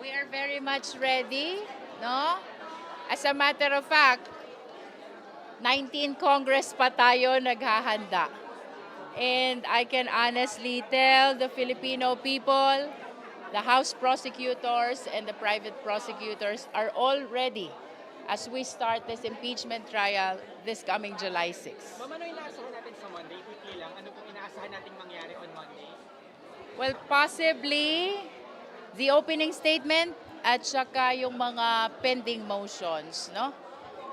We are very much ready, no? As a matter of fact, 19 Congress pa tayo naghahanda. And I can honestly tell the Filipino people, the House prosecutors and the private prosecutors are all ready as we start this impeachment trial this coming July 6. Ma'am, ano inaasahan natin sa Monday? Quickly lang, ano pong inaasahan nating mangyari on Monday? Well, possibly the opening statement at saka yung mga pending motions, no?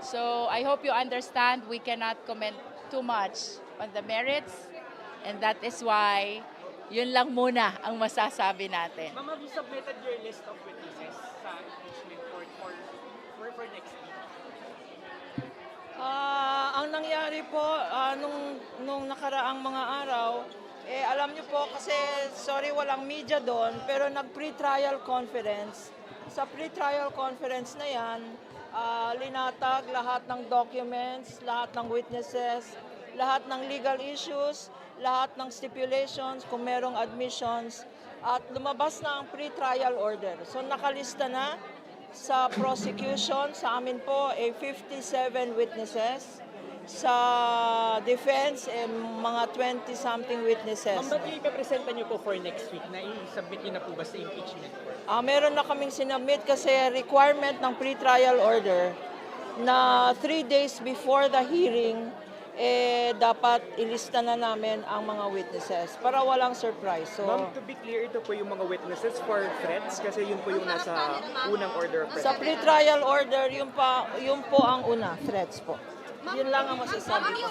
So I hope you understand we cannot comment too much on the merits, and that is why yun lang muna ang masasabi natin. Ma'am, have you submitted your list of witnesses sa impeachment court for next week? Ang nangyari po nung nakaraang mga araw, alam niyo po kasi sorry walang media doon, pero nag-pre-trial conference. Sa pre-trial conference na yan, linatag lahat ng documents, lahat ng witnesses, lahat ng legal issues, lahat ng stipulations, kung merong admissions, at lumabas na ang pre-trial order. So nakalista na sa prosecution, sa amin po, 57 witnesses. Sa defense, mga 20-something witnesses. Ma'am, ba't yung ipapresenta niyo po for next week? Na i-submit niyo na po ba sa impeachment court? Meron na kaming sinabmit kasi requirement ng pre-trial order na 3 days before the hearing, dapat ilista na namin ang mga witnesses para walang surprise. So, Ma'am, to be clear, ito po yung mga witnesses for threats kasi yun po yung nasa unang order of sa protection. pre-trial order, yun po ang una, threats po. Yun lang ang masasabi ko.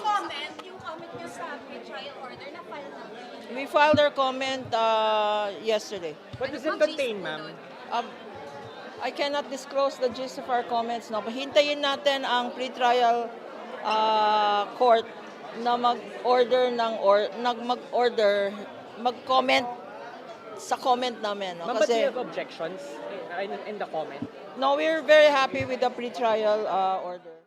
Yung comment niyo sa pre-trial order na file natin. We filed our comment yesterday. What does it contain, ma'am? I cannot disclose the gist of our comments. No? Hintayin natin ang pre-trial court na mag-order mag-comment sa comment namin. No? Ma'am, but do you have objections in the comment? No, we're very happy with the pre-trial order.